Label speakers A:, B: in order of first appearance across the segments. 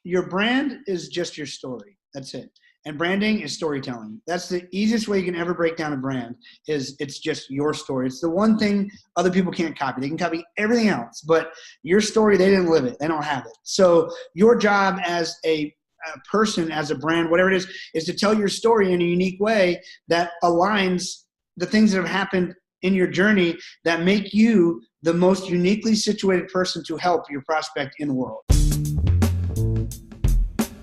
A: your brand is just your story. That's it. And branding is storytelling. That's the easiest way you can ever break down a brand is it's just your story. It's the one thing other people can't copy. They can copy everything else, but your story, they didn't live it. They don't have it. So your job as a person, as a brand, whatever it is to tell your story in a unique way that aligns the things that have happened in your journey that make you the most uniquely situated person to help your prospect in the world.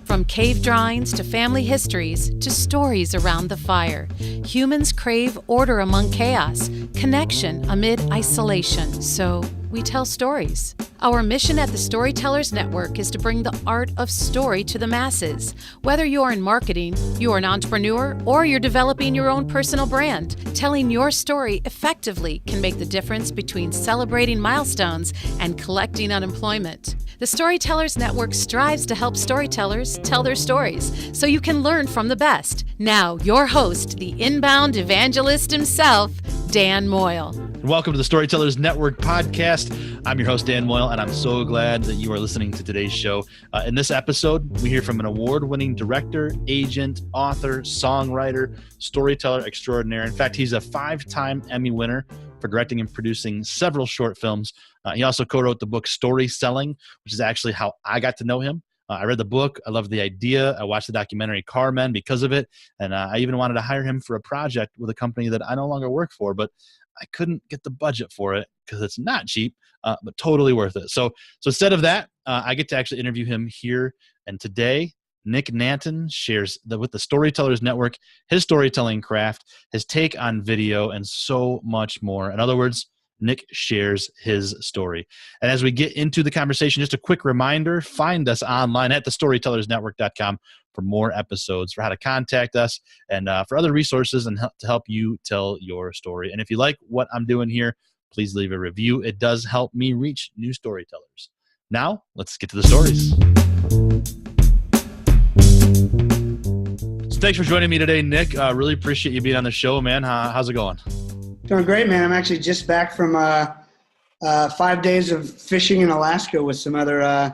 B: From cave drawings to family histories to stories around the fire, humans crave order among chaos, connection amid isolation. So we tell stories. Our mission at the Storytellers Network is to bring the art of story to the masses. Whether you're in marketing, you're an entrepreneur, or you're developing your own personal brand, telling your story effectively can make the difference between celebrating milestones and collecting unemployment. The Storytellers Network strives to help storytellers tell their stories so you can learn from the best. Now, your host, the inbound evangelist himself, Dan Moyle.
C: Welcome to the Storytellers Network podcast. I'm your host, Dan Moyle, and I'm so glad that you are listening to today's show. In this episode, we hear from an award-winning director, agent, author, songwriter, storyteller extraordinaire. In fact, he's a 5-time Emmy winner for directing and producing several short films. He also co-wrote the book Story Selling, which is actually how I got to know him. I read the book. I loved the idea. I watched the documentary Carmen because of it. And I even wanted to hire him for a project with a company that I no longer work for, but I couldn't get the budget for it because it's not cheap, but totally worth it. So instead of that, I get to actually interview him here. And today, Nick Nanton shares with the Storytellers Network his storytelling craft, his take on video, and so much more. In other words, Nick shares his story. And as we get into the conversation, just a quick reminder, find us online at thestorytellersnetwork.com for more episodes, for how to contact us, and for other resources and to help you tell your story. And if you like what I'm doing here, please leave a review. It does help me reach new storytellers. Now, let's get to the stories. So thanks for joining me today, Nick. Really appreciate you being on the show, man. How's it going?
A: Doing great, man. I'm actually just back from 5 days of fishing in Alaska with some other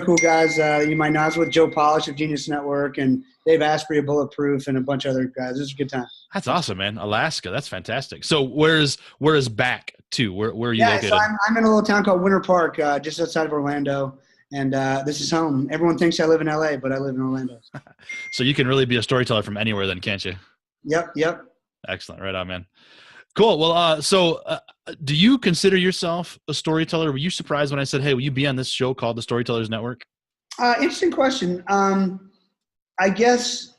A: cool guys you might know. I was with Joe Polish of Genius Network and Dave Asprey of Bulletproof and a bunch of other guys. It was a good time.
C: That's awesome, man. Alaska, that's fantastic. So where's back to? Where are you located?
A: So I'm in a little town called Winter Park, just outside of Orlando, and this is home. Everyone thinks I live in LA, but I live in Orlando.
C: So you can really be a storyteller from anywhere then, can't you?
A: Yep.
C: Excellent. Right on, man. Cool. Well, do you consider yourself a storyteller? Were you surprised when I said, hey, will you be on this show called the Storytellers Network?
A: Interesting question. I guess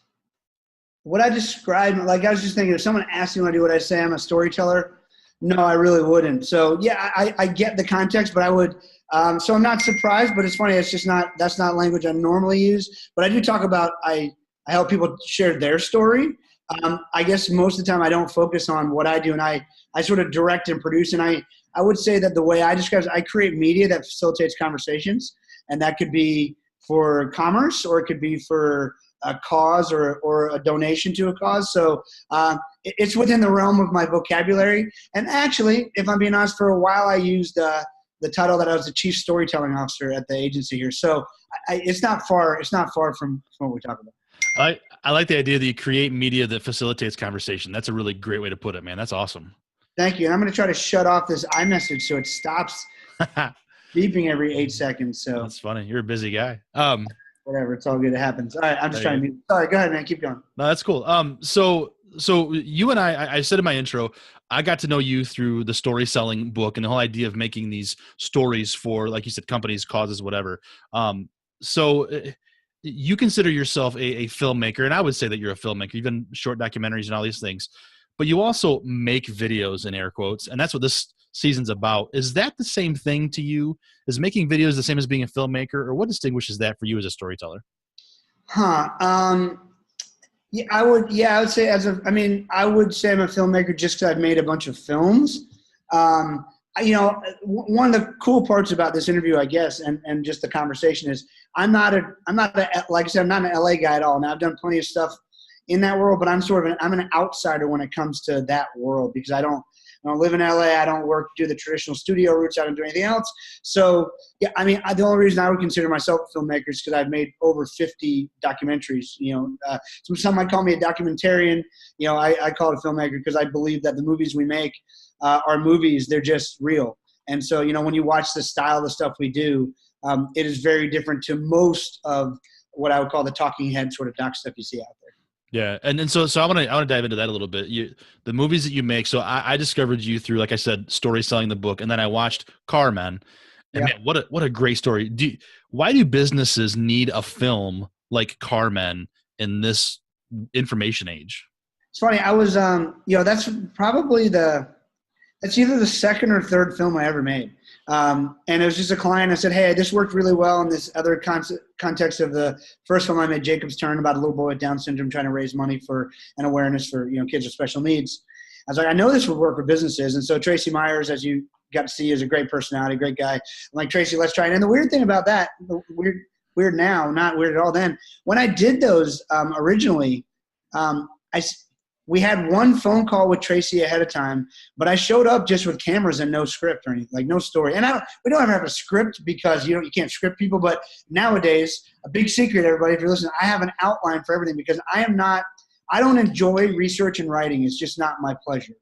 A: what I described, like I was just thinking, if someone asked me what I do, would I say I'm a storyteller? No, I really wouldn't. So yeah, I get the context, but I would, so I'm not surprised, but it's funny. It's just that's not language I normally use, but I do talk about, I help people share their story. I guess most of the time I don't focus on what I do, and I sort of direct and produce. And I would say that the way I describe it, I create media that facilitates conversations, and that could be for commerce, or it could be for a cause or a donation to a cause. So it's within the realm of my vocabulary. And actually, if I'm being honest, for a while I used the title that I was the chief storytelling officer at the agency here. So it's not far from what we talk about.
C: I like the idea that you create media that facilitates conversation. That's a really great way to put it, man. That's awesome.
A: Thank you. And I'm going to try to shut off this iMessage so it stops beeping every 8 seconds. So
C: that's funny. You're a busy guy.
A: Whatever. It's all good. It happens. All right. I'm just trying to – sorry. Go ahead, man. Keep going.
C: No, that's cool. So you and I said in my intro, I got to know you through the story selling book and the whole idea of making these stories for, like you said, companies, causes, whatever. You consider yourself a filmmaker, and I would say that you're a filmmaker. You've done short documentaries and all these things, but you also make videos in air quotes, and that's what this season's about. Is that the same thing to you? Is making videos the same as being a filmmaker, or what distinguishes that for you as a storyteller?
A: I would say I would say I'm a filmmaker just because I've made a bunch of films. One of the cool parts about this interview, I guess, and just the conversation is I'm not like I said, I'm not an LA guy at all. Now I've done plenty of stuff in that world, but I'm an outsider when it comes to that world because I don't live in LA. I don't do the traditional studio routes. I don't do anything else. So yeah, I mean, the only reason I would consider myself a filmmaker is because I've made over 50 documentaries. Some might call me a documentarian. I call it a filmmaker because I believe that the movies we make are movies. They're just real. And so, when you watch the style of the stuff we do, it is very different to most of what I would call the talking head sort of doc stuff you see out there.
C: Yeah. And so I want to dive into that a little bit. The movies that you make. So I discovered you through, like I said, Story Selling the Book. And then I watched Carmen. And man, what a great story. Why do businesses need a film like Carmen in this information age?
A: It's funny. I was, that's probably that's either the second or third film I ever made. And it was just a client. I said, hey, this worked really well in this other context of the first film I made, Jacob's Turn, about a little boy with Down syndrome trying to raise money for an awareness for, kids with special needs. I was like, I know this would work for businesses. And so Tracy Myers, as you got to see, is a great personality, great guy. I'm like, Tracy, let's try it. And the weird thing about that, weird now, not weird at all then, when I did those originally, we had one phone call with Tracy ahead of time, but I showed up just with cameras and no script or anything, like no story. And we don't ever have a script because you can't script people. But nowadays, a big secret, everybody, if you're listening, I have an outline for everything because I don't enjoy research and writing. It's just not my pleasure.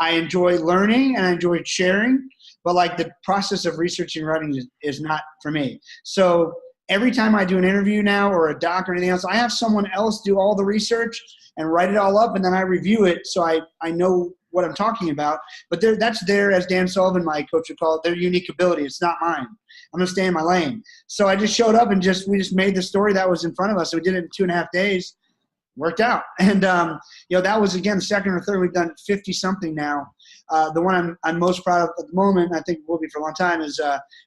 A: I enjoy learning and I enjoy sharing, but like the process of researching and writing is not for me. So every time I do an interview now or a doc or anything else, I have someone else do all the research and write it all up, and then I review it so I know what I'm talking about. But that's as Dan Sullivan, my coach, would call it, their unique ability. It's not mine. I'm going to stay in my lane. So I just showed up and we just made the story that was in front of us. So we did it in 2.5 days. Worked out. And, that was, again, the second or third. We've done 50-something now. The one I'm most proud of at the moment, I think will be for a long time, is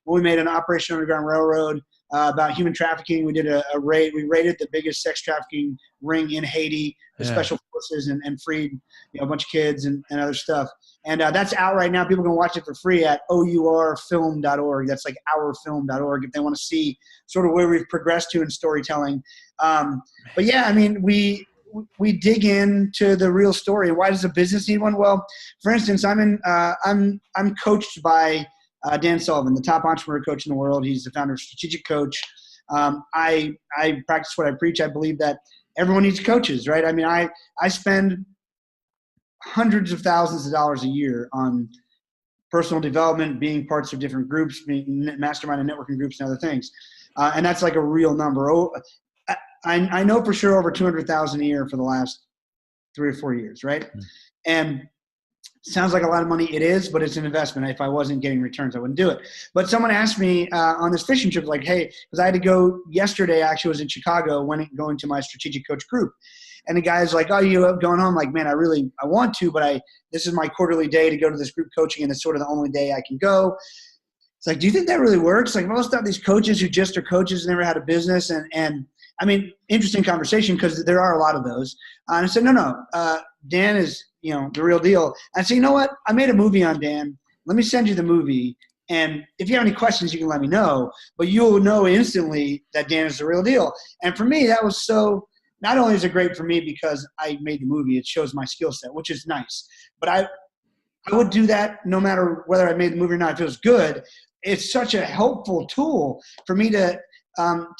A: when we made an Operation Underground Railroad about human trafficking. We did a raid. We raided the biggest sex trafficking ring in Haiti, the special forces, and freed a bunch of kids and other stuff. And that's out right now. People can watch it for free at OURfilm.org. That's like ourfilm.org if they want to see sort of where we've progressed to in storytelling. But yeah, I mean, we dig into the real story. Why does a business need one? Well, for instance, I'm coached by Dan Sullivan, the top entrepreneur coach in the world. He's the founder of Strategic Coach. I practice what I preach. I believe that everyone needs coaches, right? I mean, I spend hundreds of thousands of dollars a year on personal development, being parts of different groups, being mastermind and networking groups and other things. And that's like a real number. I know for sure over 200,000 a year for the last 3 or 4 years, right? Mm-hmm. And sounds like a lot of money. It is, but it's an investment. If I wasn't getting returns, I wouldn't do it. But someone asked me on this fishing trip, like, hey, because I had to go yesterday, actually was in Chicago, going to my strategic coach group. And the guy's like, oh, you going home? Like, man, I want to, but this is my quarterly day to go to this group coaching, and it's sort of the only day I can go. It's like, do you think that really works? Like, most of these coaches who just are coaches never had a business. And I mean, interesting conversation because there are a lot of those. And I said, no, Dan is, the real deal. And I said, you know what? I made a movie on Dan. Let me send you the movie. And if you have any questions, you can let me know. But you'll know instantly that Dan is the real deal. And for me, that was so – not only is it great for me because I made the movie, it shows my skill set, which is nice. But I would do that no matter whether I made the movie or not. If it was good, it's such a helpful tool for me to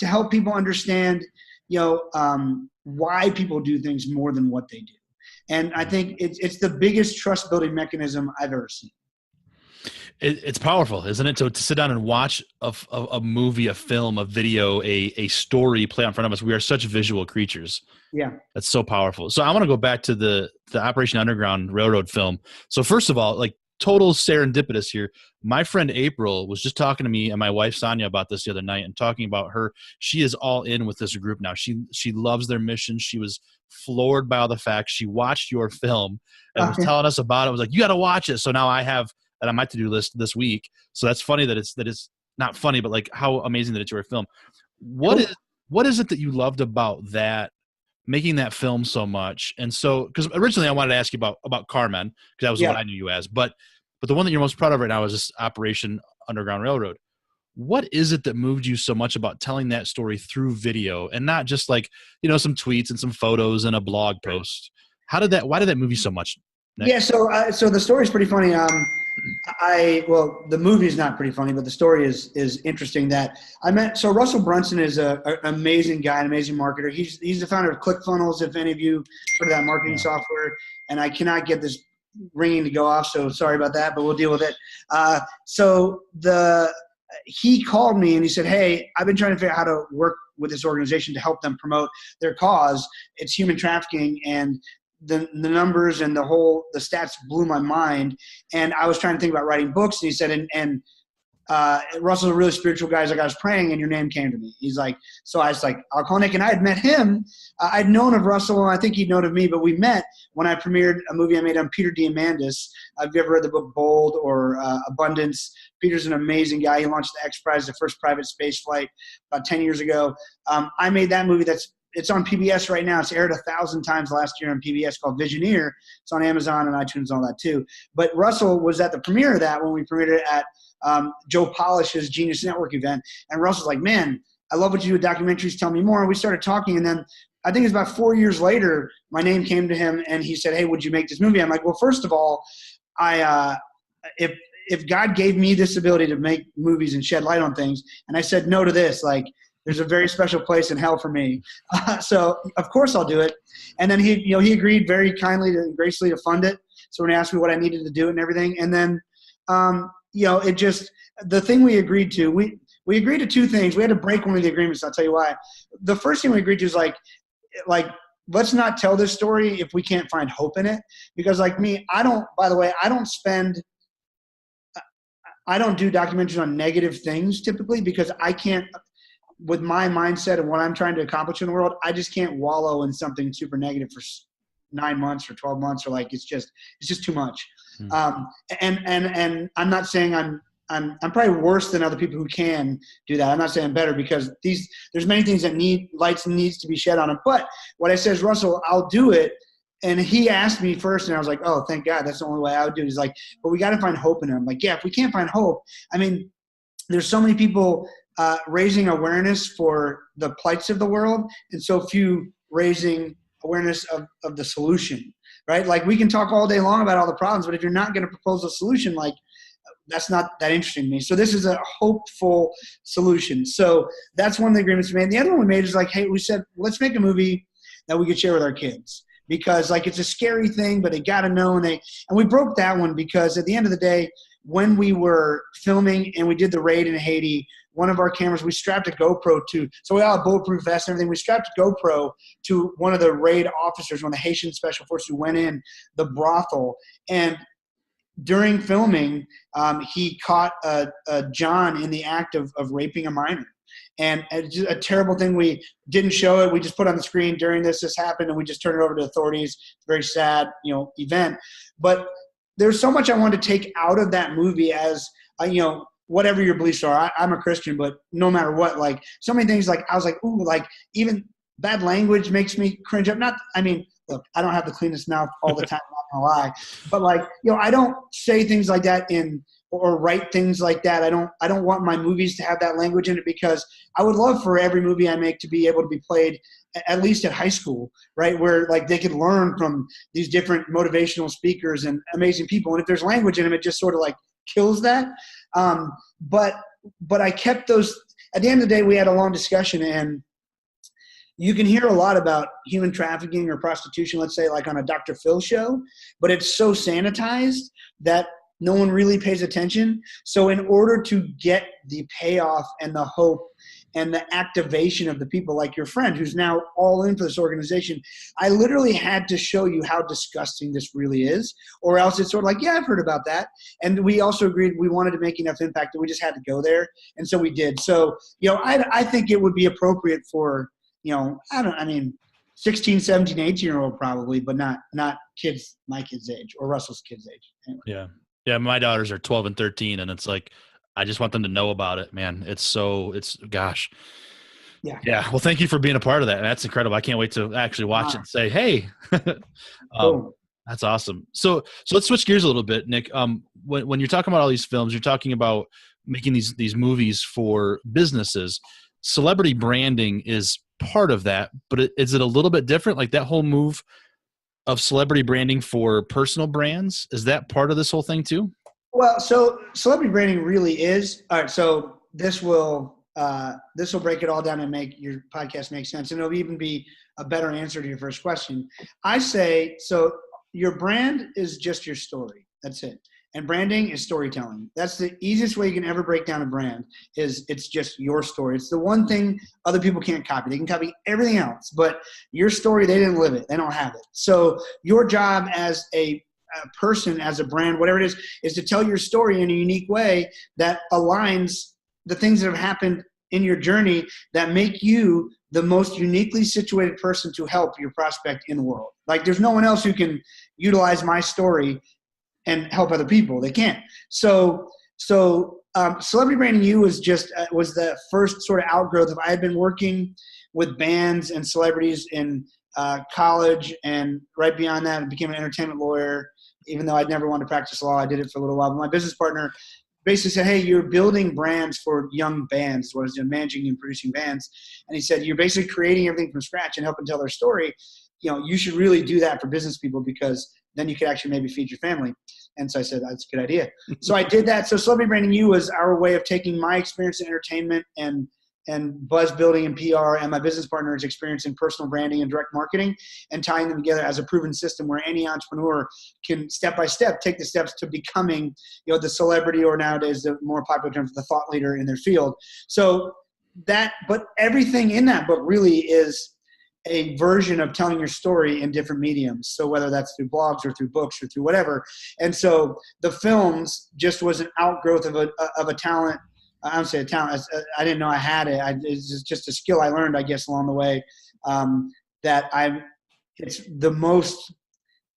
A: help people understand, why people do things more than what they do. And I think it's the biggest trust building mechanism I've ever seen.
C: It's powerful, isn't it? So to sit down and watch a movie, a film, a video, a story play out in front of us, we are such visual creatures.
A: Yeah.
C: That's so powerful. So I want to go back to the Operation Underground Railroad film. So first of all, like total serendipitous here. My friend April was just talking to me and my wife Sonia about this the other night and talking about she is all in with this group now. She loves their mission. She was floored by all the facts. She watched your film and was telling us about it. I was like, you got to watch it. So now I have that on my to-do list this week. So that's funny that it's not funny, but like how amazing that it's your film. What is it that you loved about that, making that film so much? And so, because originally I wanted to ask you about Carmen, because that was what I knew you as, but the one that you're most proud of right now is this Operation Underground Railroad. What is it that moved you so much about telling that story through video and not just like, some tweets and some photos and a blog post? Why did that move you so much? Nick?
A: Yeah. So the story's pretty funny. Well, the movie's not pretty funny, but the story is interesting. That I met. So Russell Brunson is an amazing guy, an amazing marketer. He's the founder of ClickFunnels. If any of you heard of that marketing software, and I cannot get this ringing to go off, so sorry about that, but we'll deal with it. He called me and he said, "Hey, I've been trying to figure out how to work with this organization to help them promote their cause. It's human trafficking, and the numbers and the stats blew my mind. And I was trying to think about writing books." And he said, Russell's a really spiritual guy. He's like, "I was praying and your name came to me." He's like, so I was like, I'll call Nick. And I had met him. I'd known of Russell, and I think he'd known of me, but we met when I premiered a movie I made on Peter Diamandis. Have you ever read the book Bold or Abundance? Peter's an amazing guy. He launched the X Prize, the first private space flight, about 10 years ago. I made that movie it's on PBS right now. It's aired 1,000 times last year on PBS, called Visioneer. It's on Amazon and iTunes and all that too. But Russell was at the premiere of that when we premiered it at Joe Polish's Genius Network event. And Russell's like, "Man, I love what you do with documentaries. Tell me more." And we started talking. And then I think it's about 4 years later, my name came to him and he said, "Hey, would you make this movie?" I'm like, "Well, first of all, if God gave me this ability to make movies and shed light on things, and I said no to this, like, there's a very special place in hell for me. So of course I'll do it." And then he agreed very kindly and gracefully to fund it. So when he asked me what I needed to do and everything, and then, the thing we agreed to, we agreed to two things. We had to break one of the agreements. I'll tell you why. The first thing we agreed to is like, let's not tell this story if we can't find hope in it. Because like me, I don't do documentaries on negative things typically, because I can't, with my mindset and what I'm trying to accomplish in the world, I just can't wallow in something super negative for 9 months or 12 months, or like, it's just too much. And I'm not saying I'm probably worse than other people who can do that. I'm not saying I'm better, because there's many things that needs to be shed on them. But what I said is, "Russell, I'll do it." And he asked me first, and I was like, "Oh, thank God, that's the only way I would do it." He's like, "But we got to find hope in it." I'm like, "Yeah, if we can't find hope, I mean, there's so many people raising awareness for the plights of the world, and so few raising awareness of the solution, right? Like, we can talk all day long about all the problems, but if you're not going to propose a solution, like, that's not that interesting to me. So this is a hopeful solution." So that's one of the agreements we made. The other one we made is like, hey, we said, let's make a movie that we could share with our kids, because like, it's a scary thing, but they got to know. And we broke that one because at the end of the day, when we were filming and we did the raid in Haiti, one of our cameras, we strapped a GoPro to, so we all had bulletproof vests and everything. We strapped a GoPro to one of the raid officers, one of the Haitian special forces who went in the brothel. And during filming, he caught John in the act of raping a minor. And it's just a terrible thing. We didn't show it. We just put on the screen during this happened, and we just turned it over to authorities. It's a very sad, event. But there's so much I wanted to take out of that movie as, whatever your beliefs are. I'm a Christian, but no matter what, like, so many things, like, I was like, ooh, like, even bad language makes me cringe up. Look, I don't have the cleanest mouth all the time, I'm not gonna lie. But like, I don't say things like that or write things like that. I don't want my movies to have that language in it, because I would love for every movie I make to be able to be played at least at high school, right? Where like they could learn from these different motivational speakers and amazing people. And if there's language in them, it just sort of like kills that. But I kept those. At the end of the day, we had a long discussion, and you can hear a lot about human trafficking or prostitution, let's say, like on a Dr. Phil show, but it's so sanitized that no one really pays attention. So in order to get the payoff and the hope and the activation of the people like your friend who's now all in for this organization, I literally had to show you how disgusting this really is, or else it's sort of like, yeah, I've heard about that. And we also agreed we wanted to make enough impact that we just had to go there. And so we did. So, I think it would be appropriate for, 16, 17, 18-year-old probably, but not kids, my kid's age or Russell's kid's age. Anyway.
C: Yeah. Yeah. My daughters are 12 and 13, and it's like, I just want them to know about it, man. Gosh.
A: Yeah.
C: Yeah. Well, thank you for being a part of that. That's incredible. I can't wait to actually watch it and say, hey,
A: Cool.
C: That's awesome. So let's switch gears a little bit, Nick. When you're talking about all these films, you're talking about making these movies for businesses. Celebrity branding is part of that, but is it a little bit different? Like that whole move of celebrity branding for personal brands. Is that part of this whole thing too?
A: Well, so celebrity branding really is. All right. So this will break it all down and make your podcast make sense. And it'll even be a better answer to your first question. I say, so your brand is just your story. That's it. And branding is storytelling. That's the easiest way you can ever break down a brand, is it's just your story. It's the one thing other people can't copy. They can copy everything else, but your story, they didn't live it. They don't have it. So your job as a person, as a brand, whatever it is to tell your story in a unique way that aligns the things that have happened in your journey that make you the most uniquely situated person to help your prospect in the world. Like, there's no one else who can utilize my story and help other people. They can't. So Celebrity Branding You was the first sort of outgrowth of, I had been working with bands and celebrities in college, and right beyond that, I became an entertainment lawyer. Even though I'd never wanted to practice law, I did it for a little while. But my business partner basically said, hey, you're building brands for young bands, what I was doing, managing and producing bands. And he said, you're basically creating everything from scratch and helping tell their story. You know, you should really do that for business people, because then you could actually maybe feed your family. And so I said, that's a good idea. So I did that. So Celebrity Branding You was our way of taking my experience in entertainment and buzz building and PR, and my business partner's experience in personal branding and direct marketing, and tying them together as a proven system where any entrepreneur can step by step take the steps to becoming, the celebrity, or nowadays the more popular term, the thought leader in their field. So but everything in that book really is a version of telling your story in different mediums. So whether that's through blogs or through books or through whatever. And so the films just was an outgrowth of a talent. I don't say a talent. I didn't know I had it. It's just a skill I learned, I guess, along the way. It's the most,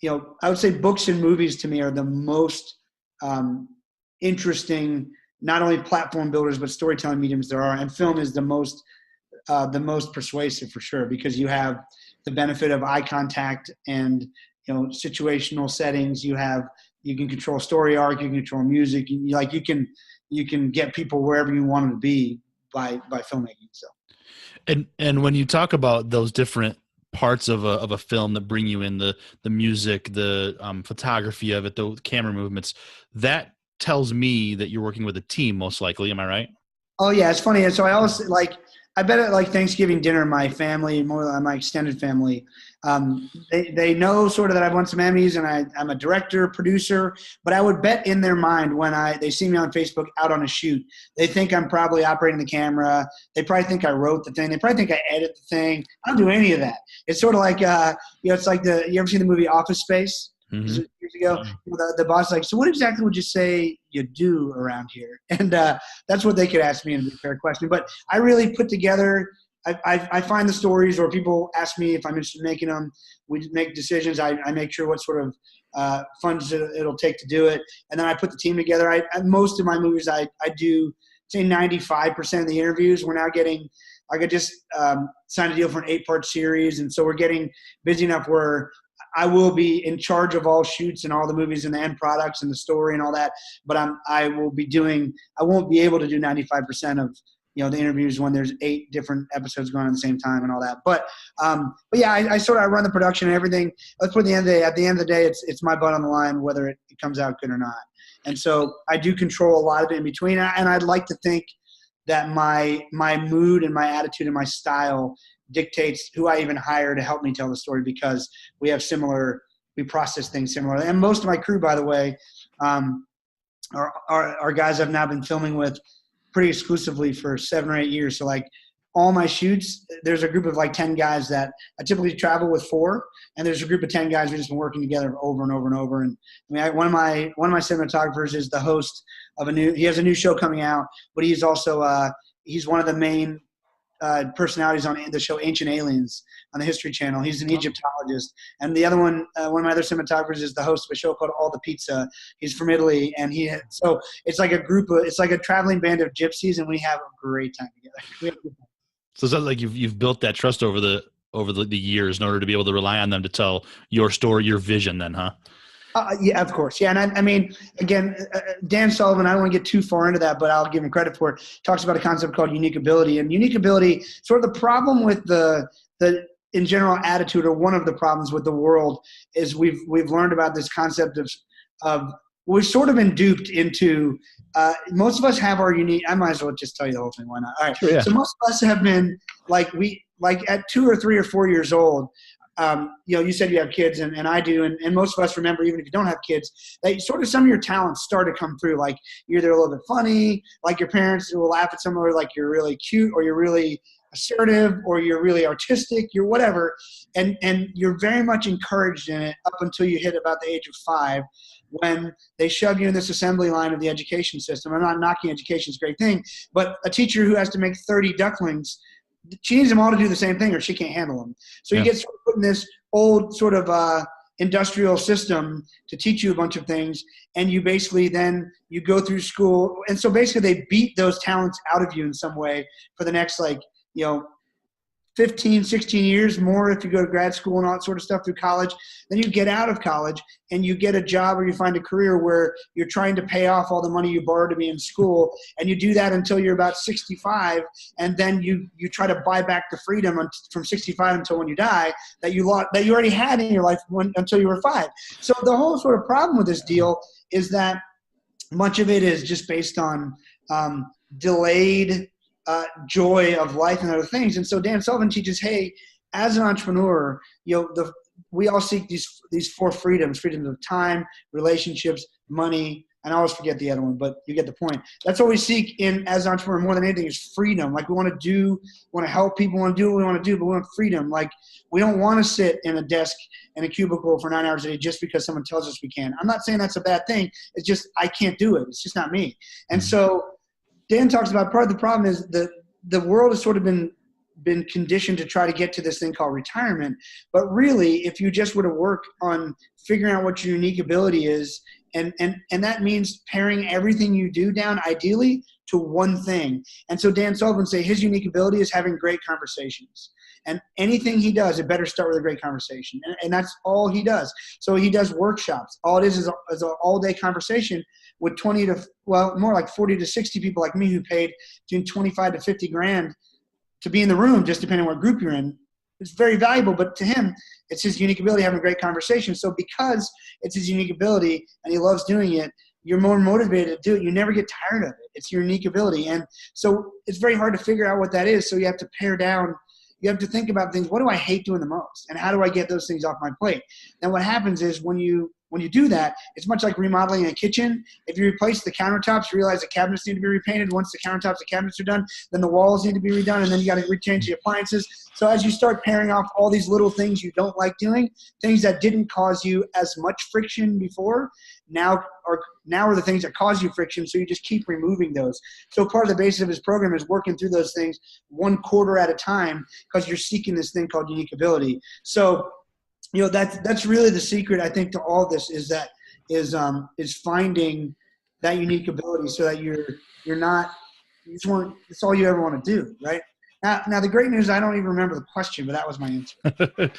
A: I would say books and movies to me are the most interesting, not only platform builders, but storytelling mediums there are. And film is the most persuasive, for sure, because you have the benefit of eye contact and, situational settings. You can control story arc, you can control music. You can get people wherever you want them to be by filmmaking. So,
C: and when you talk about those different parts of a film that bring you in, the music, the photography of it, the camera movements, that tells me that you're working with a team, most likely. Am I right?
A: Oh yeah, it's funny. And so I always I bet at Thanksgiving dinner, my family, more than my extended family, they know sort of that I've won some Emmys and I'm a director, producer, but I would bet in their mind when they see me on Facebook out on a shoot, they think I'm probably operating the camera. They probably think I wrote the thing. They probably think I edit the thing. I don't do any of that. It's sort of like, it's like you ever seen the movie Office Space?
C: Mm-hmm.
A: Years ago, the boss so what exactly would you say you do around here? And that's what they could ask me, and be a fair question. But I really put together, I find the stories, or people ask me if I'm interested in making them. We make decisions. I make sure what sort of funds it'll take to do it, and then I put the team together. Most of my movies, I do say 95% of the interviews. We're now getting, I just signed a deal for an 8-part series, and so we're getting busy enough where I will be in charge of all shoots and all the movies and the end products and the story and all that. But I won't be able to do 95% of, the interviews when there's 8 different episodes going on at the same time and all that. But yeah, I run the production and everything. Let's put at the end of the day, it's my butt on the line, whether it comes out good or not. And so I do control a lot of it in between. And I'd like to think that my mood and my attitude and my style dictates who I even hire to help me tell the story, because we process things similarly. And most of my crew, by the way, are guys I've now been filming with pretty exclusively for 7 or 8 years. So all my shoots, there's a group of 10 guys that I typically travel with 4, and there's a group of 10 guys we've just been working together over and over and over. And one of my cinematographers is the host of he has a new show coming out, but he's also he's one of the main personalities on the show Ancient Aliens on the History Channel. He's an Egyptologist. And the other one of my other cinematographers is the host of a show called All the Pizza. He's from Italy, and so it's like it's like a traveling band of gypsies, and we have a great time together.
C: So it sounds like you've built that trust over the years in order to be able to rely on them to tell your story, your vision then, huh?
A: Yeah, of course. Yeah. And I mean, again, Dan Sullivan, I don't want to get too far into that, but I'll give him credit for it, talks about a concept called unique ability. And unique ability, sort of the problem with the in general attitude, or one of the problems with the world, is we've learned about this concept of we've sort of been duped into, most of us have our unique, I might as well just tell you the whole thing, why not? All right.
C: Sure, yeah.
A: So most of us have been like at 2 or 3 or 4 years old, you said you have kids, and I do, and most of us remember, even if you don't have kids, that sort of some of your talents start to come through. Like you're either a little bit funny, like your parents will laugh at someone, or like you're really cute, or you're really assertive, or you're really artistic, you're whatever, and you're very much encouraged in it up until you hit about the age of 5, when they shove you in this assembly line of the education system. I'm not knocking education, it's a great thing, but a teacher who has to make 30 ducklings, she needs them all to do the same thing or she can't handle them. So you get sort of put in this old sort of industrial system to teach you a bunch of things, and you basically then you go through school, and so basically they beat those talents out of you in some way for the next 15, 16 years more if you go to grad school and all that sort of stuff through college. Then you get out of college and you get a job, or you find a career where you're trying to pay off all the money you borrowed to be in school, and you do that until you're about 65, and then you try to buy back the freedom from 65 until when you die that you already had in your life until you were 5. So the whole sort of problem with this deal is that much of it is just based on delayed joy of life and other things. And so Dan Sullivan teaches, hey, as an entrepreneur, we all seek these 4 freedoms of time, relationships, money, and I always forget the other one, but you get the point. That's what we seek as an entrepreneur more than anything, is freedom. Like we want to help people, want to do what we want to do, but we want freedom. Like we don't want to sit in a desk in a cubicle for 9 hours a day just because someone tells us we can. I'm not saying that's a bad thing. It's just, I can't do it. It's just not me. And so Dan talks about part of the problem is the world has sort of been conditioned to try to get to this thing called retirement. But really, if you just were to work on figuring out what your unique ability is, and that means paring everything you do down ideally to one thing. And so Dan Sullivan say his unique ability is having great conversations. And anything he does, it better start with a great conversation. And that's all he does. So he does workshops. All it is an all-day conversation with 20 to, more like 40 to 60 people like me who paid between 25 to 50 grand to be in the room, just depending on what group you're in. It's very valuable, but to him, it's his unique ability having a great conversation. So because it's his unique ability and he loves doing it, you're more motivated to do it. You never get tired of it. It's your unique ability. And so it's very hard to figure out what that is. So you have to pare down. You have to think about things. What do I hate doing the most? And how do I get those things off my plate? And what happens is when you do that, it's much like remodeling a kitchen. If you replace the countertops, you realize the cabinets need to be repainted. Once the countertops and cabinets are done, then the walls need to be redone, and then you got to rechange the appliances. So as you start paring off all these little things you don't like doing, things that didn't cause you as much friction before, now are the things that cause you friction, so you just keep removing those. So part of the basis of his program is working through those things 1 quarter at a time, because you're seeking this thing called unique ability. So that's really the secret, I think, to all this is finding that unique ability, so that it's all you ever want to do, right? Now the great news, I don't even remember the question, but that was my answer.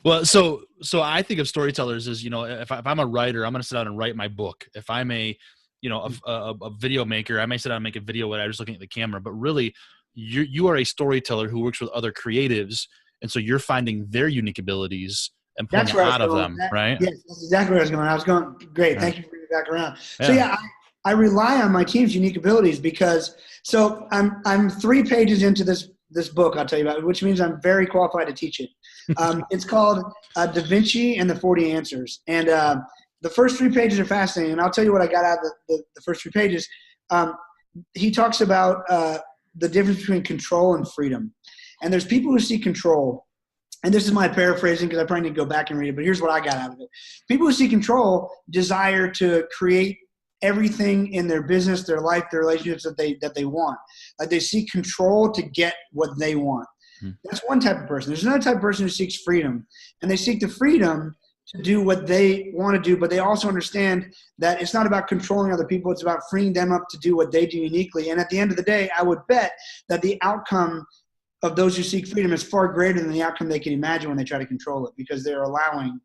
C: Well, so I think of storytellers as, if I'm a writer, I'm going to sit down and write my book. If I'm a video maker, I may sit down and make a video where I'm just looking at the camera, but really you are a storyteller who works with other creatives. And so you're finding their unique abilities and pulling out of them, right?
A: Yes, that's exactly where I was going. Great. Yeah. Thank you for bringing it back around. Yeah. So I rely on my team's unique abilities because, so I'm 3 pages into this book I'll tell you about, which means I'm very qualified to teach it. It's called Da Vinci and the 40 Answers. And the first 3 pages are fascinating. And I'll tell you what I got out of the first 3 pages. He talks about the difference between control and freedom. And there's people who seek control. And this is my paraphrasing because I probably need to go back and read it, but here's what I got out of it. People who seek control desire to create everything in their business, their life, their relationships that they want. Like they seek control to get what they want. That's one type of person. There's another type of person who seeks freedom, and they seek the freedom to do what they want to do, but they also understand that it's not about controlling other people. It's about freeing them up to do what they do uniquely. And at the end of the day, I would bet that the outcome of those who seek freedom is far greater than the outcome they can imagine when they try to control it, because they're allowing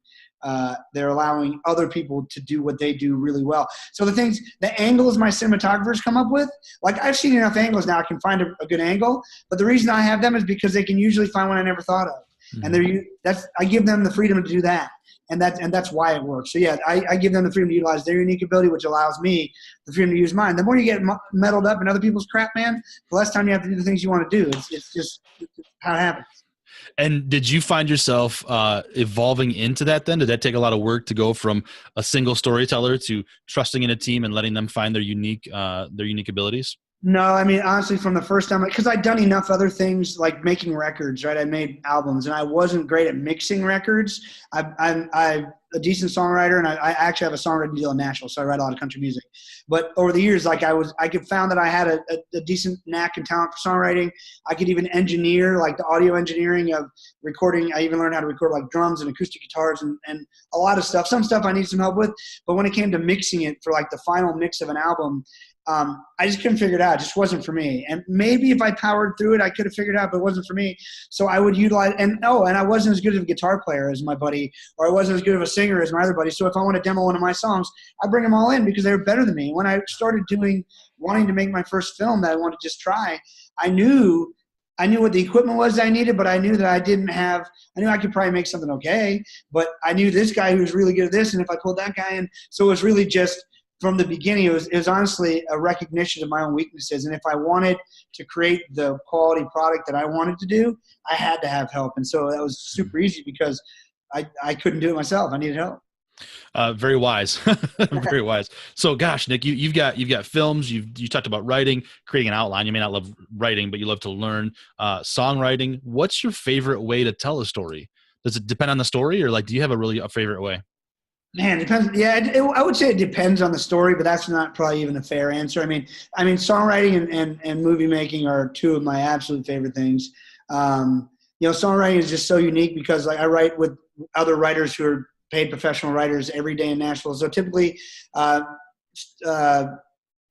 A: other people to do what they do really well. So the angles my cinematographers come up with, like I've seen enough angles now I can find a good angle, but the reason I have them is because they can usually find one I never thought of. And I give them the freedom to do that. And that's why it works. So yeah, I give them the freedom to utilize their unique ability, which allows me the freedom to use mine. The more you get muddled up in other people's crap, man, the less time you have to do the things you want to do. It's just how it happens.
C: And did you find yourself evolving into that then? Did that take a lot of work to go from a single storyteller to trusting in a team and letting them find their unique abilities?
A: No, I mean, honestly, from the first time, because I'd done enough other things like making records, right? I made albums, and I wasn't great at mixing records. I'm a decent songwriter, and I actually have a songwriting deal in Nashville, so I write a lot of country music. But over the years, like I could found that I had a decent knack and talent for songwriting. I could even engineer, like the audio engineering of recording. I even learned how to record like drums and acoustic guitars and a lot of stuff. Some stuff I need some help with, but when it came to mixing it for like the final mix of an album, I just couldn't figure it out. It just wasn't for me. And maybe if I powered through it, I could have figured it out, but it wasn't for me. So I would utilize, and I wasn't as good of a guitar player as my buddy, or I wasn't as good of a singer as my other buddy. So if I want to demo one of my songs, I bring them all in because they were better than me. When I started wanting to make my first film that I wanted to just try, I knew what the equipment was that I needed, but I knew that I knew I could probably make something okay, but I knew this guy who was really good at this, and if I pulled that guy in, so it was really just, from the beginning, it was honestly a recognition of my own weaknesses. And if I wanted to create the quality product that I wanted to do, I had to have help. And so that was super easy because I couldn't do it myself. I needed help.
C: Very wise. Very wise. So gosh, Nick, you've got films, you talked about writing, creating an outline. You may not love writing, but you love to learn songwriting. What's your favorite way to tell a story? Does it depend on the story, or like, do you have a favorite way?
A: Man, it depends. Yeah, I would say it depends on the story, but that's not probably even a fair answer. I mean, songwriting and movie making are two of my absolute favorite things. Songwriting is just so unique because like I write with other writers who are paid professional writers every day in Nashville. So typically,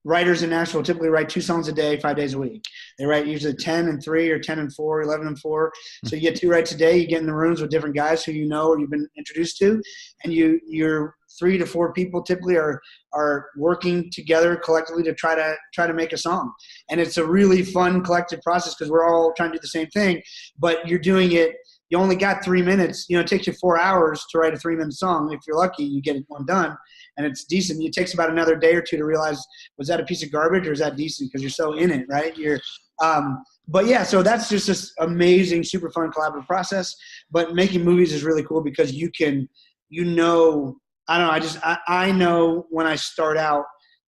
A: writers in Nashville typically write 2 songs a day, 5 days a week. They write usually 10 and 3 or 10 and 4, 11 and 4. So you get 2 writes a day. You get in the rooms with different guys who you know or you've been introduced to, and you're 3 to 4 people typically are working together collectively to try to make a song. And it's a really fun collective process because we're all trying to do the same thing, but you're doing it. You only got 3 minutes. It takes you 4 hours to write a 3-minute song. If you're lucky, you get one done, and it's decent. It takes about another day or 2 to realize, was that a piece of garbage or is that decent? Because you're so in it, right? But yeah, so that's just this amazing, super fun collaborative process. But making movies is really cool because I know when I start out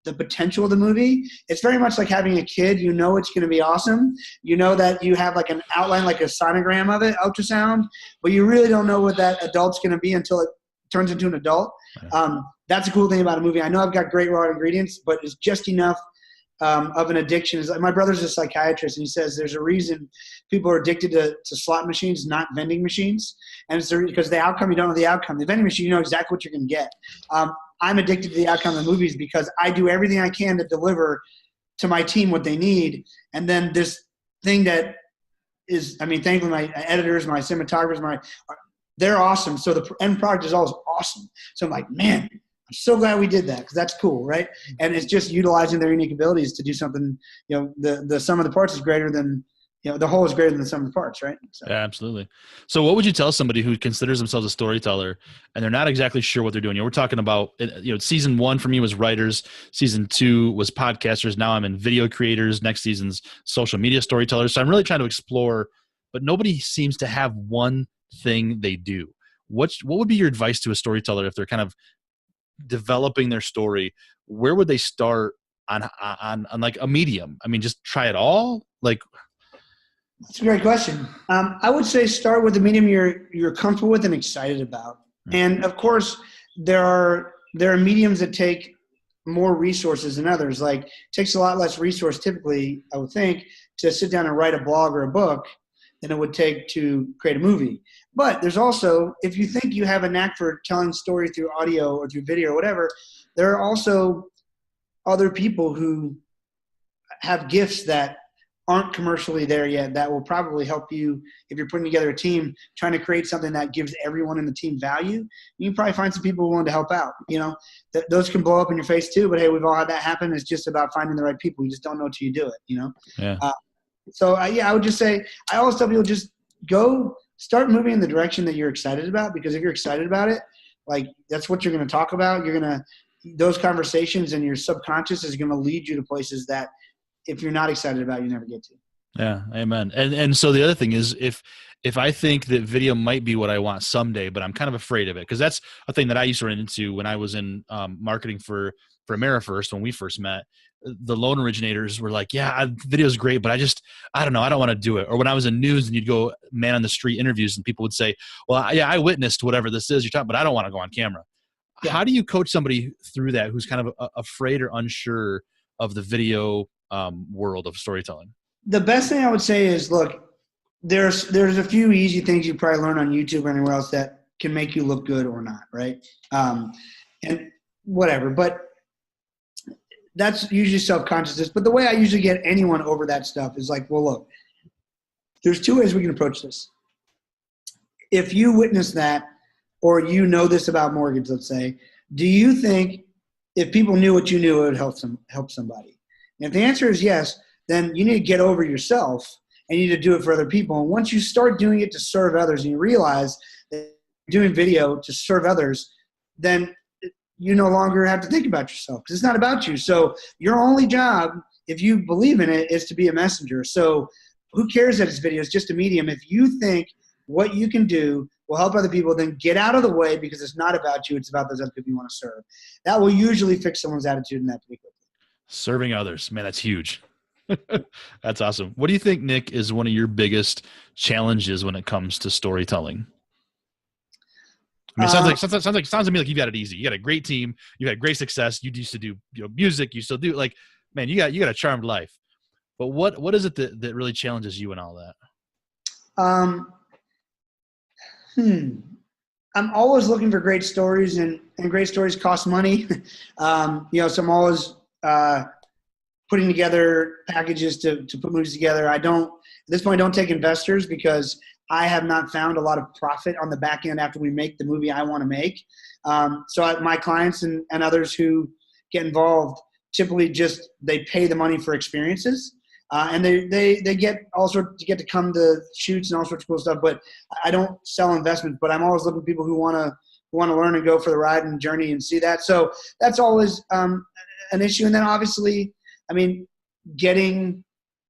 A: the potential of the movie. It's very much like having a kid. You know it's going to be awesome. You know that you have like an outline, like a sonogram of it, ultrasound, but you really don't know what that adult's going to be until it turns into an adult. That's a cool thing about a movie. I know I've got great raw ingredients, but it's just enough of an addiction. My brother's a psychiatrist, and he says there's a reason people are addicted to slot machines, not vending machines. And it's because the outcome, you don't know the outcome. The vending machine, you know exactly what you're going to get. I'm addicted to the outcome of the movies because I do everything I can to deliver to my team what they need. And then this thing that is, thankfully my editors, my cinematographers, they're awesome. So the end product is always awesome. So I'm like, man, I'm so glad we did that because that's cool, right? And it's just utilizing their unique abilities to do something. The sum of the parts is greater than, the whole is greater than the sum of the parts, right? So.
C: Yeah, absolutely. So what would you tell somebody who considers themselves a storyteller and they're not exactly sure what they're doing? We're talking about, season 1 for me was writers. Season 2 was podcasters. Now I'm in video creators. Next season's social media storytellers. So I'm really trying to explore, but nobody seems to have one thing they do. What would be your advice to a storyteller if they're kind of developing their story? Where would they start on like a medium? Just try it all? Like,
A: that's a great question. I would say start with the medium you're comfortable with and excited about. And of course, there are mediums that take more resources than others. Like, it takes a lot less resource typically, I would think, to sit down and write a blog or a book than it would take to create a movie. But there's also, if you think you have a knack for telling story through audio or through video or whatever, there are also other people who have gifts that aren't commercially there yet that will probably help you if you're putting together a team trying to create something that gives everyone in the team value. You can probably find some people willing to help out. Those can blow up in your face too, but hey, we've all had that happen. It's just about finding the right people. You just don't know until you do it,
C: Yeah.
A: I would just say, I always tell people just go start moving in the direction that you're excited about, because if you're excited about it, like that's what you're going to talk about. Those conversations and your subconscious is going to lead you to places that if you're not excited about, you never get to.
C: Yeah. Amen. And so the other thing is if I think that video might be what I want someday, but I'm kind of afraid of it, because that's a thing that I used to run into when I was in marketing for AmeriFirst when we first met. The loan originators were like, yeah, video's great, but I don't know. I don't want to do it. Or when I was in news and you'd go man on the street interviews and people would say, well, yeah, I witnessed whatever this is you're talking, but I don't want to go on camera. Yeah. How do you coach somebody through that who's kind of afraid or unsure of the video world of storytelling?
A: The best thing I would say is, look, there's a few easy things you probably learn on YouTube or anywhere else that can make you look good or not, right? And whatever, but that's usually self-consciousness. But the way I usually get anyone over that stuff is like, well, look, there's two ways we can approach this. If you witness that, or you know this about mortgage, let's say, do you think if people knew what you knew, it would help somebody? And if the answer is yes, then you need to get over yourself and you need to do it for other people. And once you start doing it to serve others and you realize that you're doing video to serve others, then you no longer have to think about yourself because it's not about you. So your only job, if you believe in it, is to be a messenger. So who cares that it's video? It's just a medium. If you think what you can do will help other people, then get out of the way, because it's not about you. It's about those other people you want to serve. That will usually fix someone's attitude in that pretty quickly. Serving
C: others, man, that's huge. That's awesome. What do you think, Nick, is one of your biggest challenges when it comes to storytelling? I mean, it sounds to me like you've got it easy. You got a great team. You had great success. You used to do music. You still do. Like, man, you got a charmed life. But what is it that really challenges you in all that?
A: I'm always looking for great stories, and great stories cost money. So I'm always putting together packages to put movies together. At this point, I don't take investors because I have not found a lot of profit on the back end after we make the movie I want to make. So my clients and others who get involved typically they pay the money for experiences. And they get to come to shoots and all sorts of cool stuff, but I don't sell investments, but I'm always looking for people who want to learn and go for the ride and journey and see that. So that's always an issue. And then obviously, I mean, getting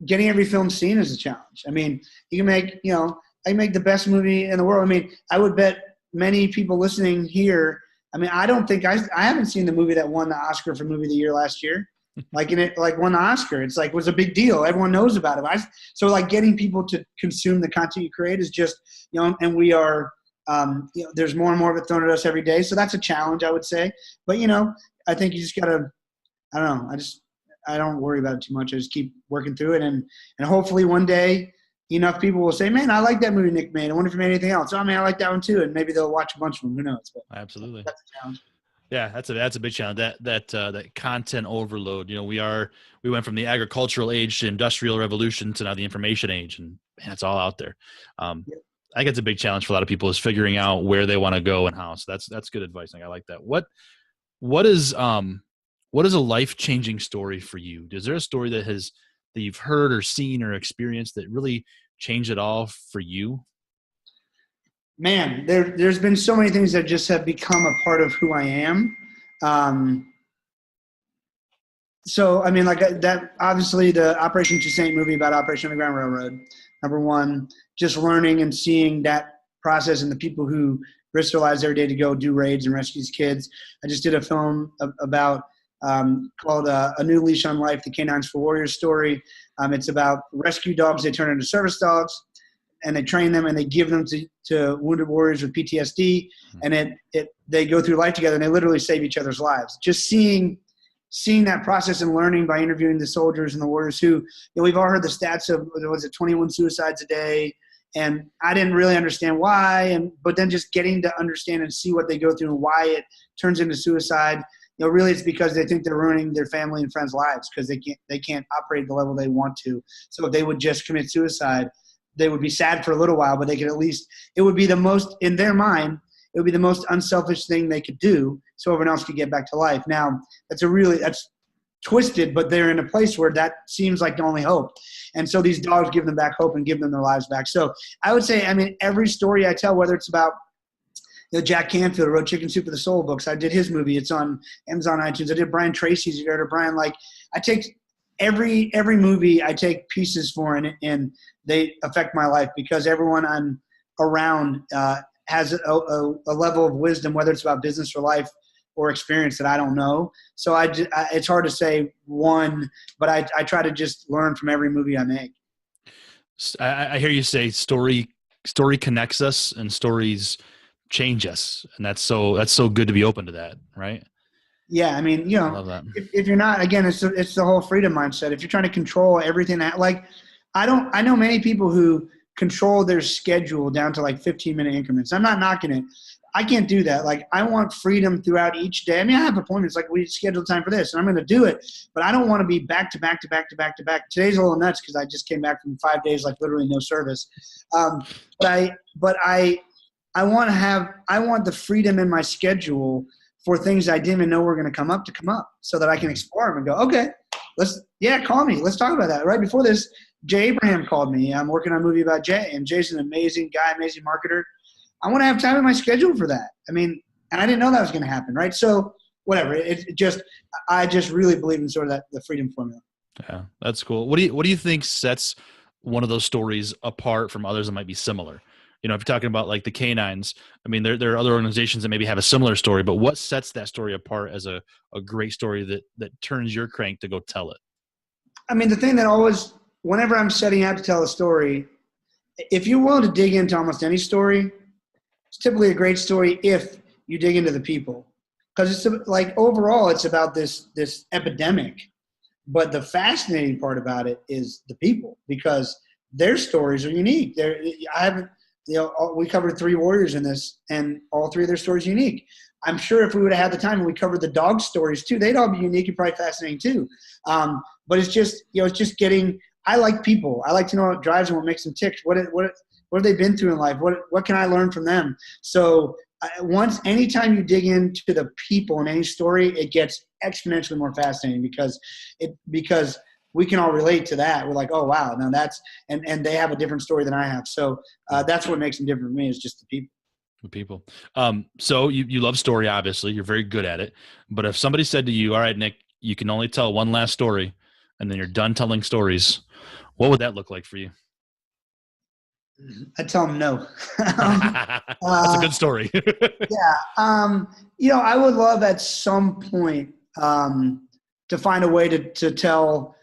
A: every film seen is a challenge. I mean, you can make, I can make the best movie in the world. I mean, I would bet many people listening here, I mean, I don't think I haven't seen the movie that won the Oscar for movie of the year last year. Like won the Oscar. It's like was a big deal. Everyone knows about it. So like getting people to consume the content you create is just, and we are, there's more and more of it thrown at us every day. So that's a challenge, I would say. But, I think you just gotta, I don't know. I don't worry about it too much. I just keep working through it. And hopefully one day enough people will say, man, I like that movie Nick made. I wonder if he made anything else. Oh man, I like that one too. And maybe they'll watch a bunch of them. Who knows? But
C: absolutely.
A: That's a challenge.
C: Yeah, that's a big challenge. That content overload. We went from the agricultural age to industrial revolution to now the information age, and man, it's all out there. I think it's a big challenge for a lot of people is figuring out where they want to go and how. So that's good advice. I like that. What is a life-changing story for you? Is there a story that you've heard or seen or experienced that really changed it all for you?
A: Man, there's been so many things that just have become a part of who I am. So, I mean, like that, obviously the Operation Toussaint movie about Operation Underground Railroad, number one, just learning and seeing that process and the people who risk their lives every day to go do raids and rescue these kids. I just did a film about called A New Leash on Life, the Canines for Warriors story. It's about rescue dogs. They turn into service dogs. And they train them and they give them to wounded warriors with PTSD, and they go through life together and they literally save each other's lives. Just seeing that process and learning by interviewing the soldiers and the warriors who, we've all heard the stats of, 21 suicides a day, and I didn't really understand why, but then just getting to understand and see what they go through and why it turns into suicide. Really it's because they think they're ruining their family and friends' lives because they can't operate at the level they want to. So if they would just commit suicide, they would be sad for a little while, but they could at least, it would be the most, in their mind, it would be the most unselfish thing they could do so everyone else could get back to life. Now, that's twisted, but they're in a place where that seems like the only hope. And so these dogs give them back hope and give them their lives back. So I would say, I mean, every story I tell, whether it's about, Jack Canfield wrote Chicken Soup for the Soul books. I did his movie. It's on Amazon iTunes. I did Brian Tracy's. You heard of Brian? Like, I take every movie I take pieces for, and they affect my life because everyone I'm around has a level of wisdom, whether it's about business or life or experience, that I don't know. So it's hard to say one, but I try to just learn from every movie I make.
C: I hear you say story connects us and stories change us, and that's so good to be open to that, right?
A: Yeah, I mean, I love that. If you're not, again, it's the whole freedom mindset. If you're trying to control everything, like I know many people who control their schedule down to like 15-minute increments. I'm not knocking it. I can't do that. Like, I want freedom throughout each day. I mean, I have appointments, like we schedule time for this and I'm going to do it, but I don't want to be back to back to back to back to back. Today's a little nuts because I just came back from 5 days, like literally no service. But I want the freedom in my schedule for things I didn't even know were going to come up so that I can explore them and go, okay, call me. Let's talk about that. Right before this, Jay Abraham called me. I'm working on a movie about Jay, and Jay's an amazing guy, amazing marketer. I want to have time in my schedule for that. I mean, and I didn't know that was going to happen, right? So whatever. I just really believe in sort of the freedom formula.
C: Yeah, that's cool. What do you think sets one of those stories apart from others that might be similar? If you're talking about like the canines, I mean, there are other organizations that maybe have a similar story, but what sets that story apart as a great story that turns your crank to go tell it?
A: I mean, the thing that always, whenever I'm setting out to tell a story, if you're willing to dig into almost any story, it's typically a great story if you dig into the people. Because it's like, overall, it's about this epidemic. But the fascinating part about it is the people, because their stories are unique. We covered 3 warriors in this, and all 3 of their stories are unique. I'm sure if we would have had the time and we covered the dog stories too, they'd all be unique and probably fascinating too. But it's just, it's just getting, I like people. I like to know what drives them, what makes them tick. What have they been through in life? What can I learn from them? So anytime you dig into the people in any story, it gets exponentially more fascinating because we can all relate to that. We're like, oh wow, now that's, and they have a different story than I have. So that's what makes them different for me, is just the people.
C: The people. So you love story, obviously. You're very good at it. But if somebody said to you, all right, Nick, you can only tell one last story and then you're done telling stories, what would that look like for you?
A: I tell them no.
C: That's a good story.
A: Yeah. I would love at some point to find a way to tell,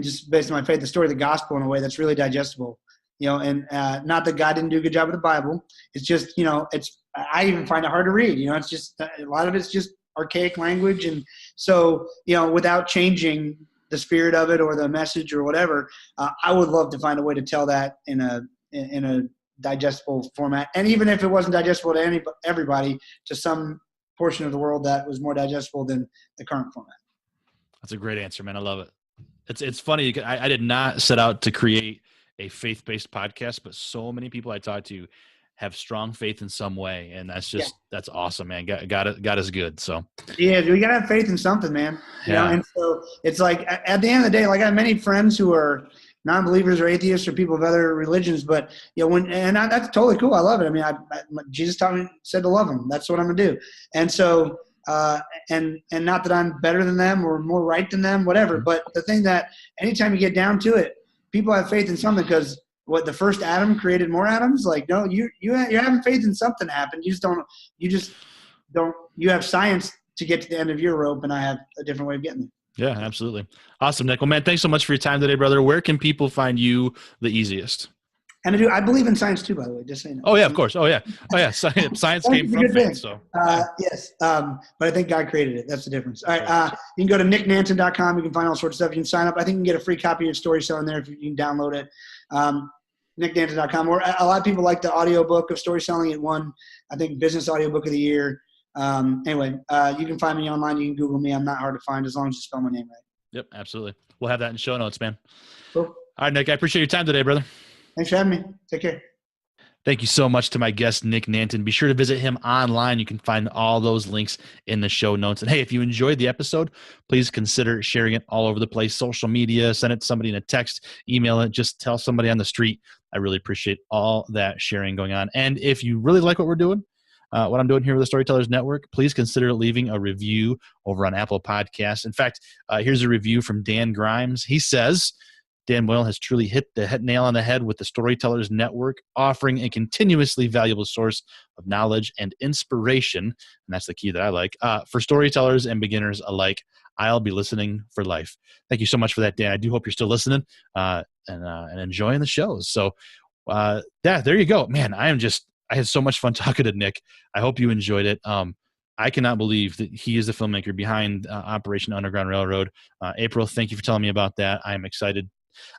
A: just based on my faith, the story of the gospel in a way that's really digestible. And not that God didn't do a good job with the Bible. It's just, I even find it hard to read. It's just, a lot of it's just archaic language. And so, without changing the spirit of it or the message or whatever, I would love to find a way to tell that in a digestible format. And even if it wasn't digestible to everybody, to some portion of the world that was more digestible than the current format.
C: That's a great answer, man. I love it. It's funny. I did not set out to create a faith-based podcast, but so many people I talk to have strong faith in some way. And that's awesome, man. God is good. So
A: yeah, we gotta have faith in something, man. And so it's like, at the end of the day, like, I have many friends who are non-believers or atheists or people of other religions, but that's totally cool. I love it. I mean, Jesus said to love them. That's what I'm gonna do. And so, and not that I'm better than them or more right than them, whatever. But the thing that anytime you get down to it, people have faith in something, because the first atom created more atoms. Like, no, you're having faith in something happened. You just don't, you have science to get to the end of your rope, and I have a different way of getting there.
C: Yeah, absolutely. Awesome, Nick. Well, man, thanks so much for your time today, brother. Where can people find you the easiest?
A: And I believe in science too, by the way, just so you know.
C: Oh yeah, of course. Oh yeah. Science came from faith. So
A: yes. But I think God created it. That's the difference. All right. You can go to nicknanton.com. You can find all sorts of stuff. You can sign up. I think you can get a free copy of Storyteller there if you can download it. nicknanton.com. Or a lot of people like the audiobook of Storytelling. It won, I think, Business Audiobook of the Year. Anyway, you can find me online. You can Google me. I'm not hard to find as long as you spell my name right.
C: Yep, absolutely. We'll have that in show notes, man.
A: Cool.
C: All right, Nick, I appreciate your time today, brother.
A: Thanks for having me. Take care.
C: Thank you so much to my guest, Nick Nanton. Be sure to visit him online. You can find all those links in the show notes. And hey, if you enjoyed the episode, please consider sharing it all over the place, social media, send it to somebody in a text, email it, just tell somebody on the street. I really appreciate all that sharing going on. And if you really like what we're doing, what I'm doing here with the Storytellers Network, please consider leaving a review over on Apple Podcasts. In fact, here's a review from Dan Grimes. He says, Dan Moyle has truly hit the nail on the head with the Storytellers Network, offering a continuously valuable source of knowledge and inspiration. And that's the key that I like, for storytellers and beginners alike. I'll be listening for life. Thank you so much for that, Dan. I do hope you're still listening and enjoying the shows. So there you go. Man, I had so much fun talking to Nick. I hope you enjoyed it. I cannot believe that he is the filmmaker behind Operation Underground Railroad. April, thank you for telling me about that. I am excited.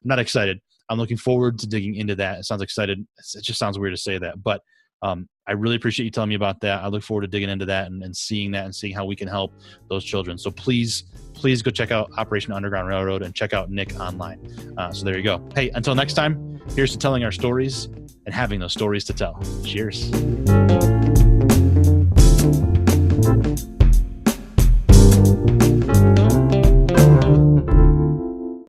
C: I'm not excited. I'm looking forward to digging into that. It sounds excited. It just sounds weird to say that, but I really appreciate you telling me about that. I look forward to digging into that and seeing that and seeing how we can help those children. So please go check out Operation Underground Railroad and check out Nick online. So there you go. Hey, until next time, here's to telling our stories and having those stories to tell. Cheers.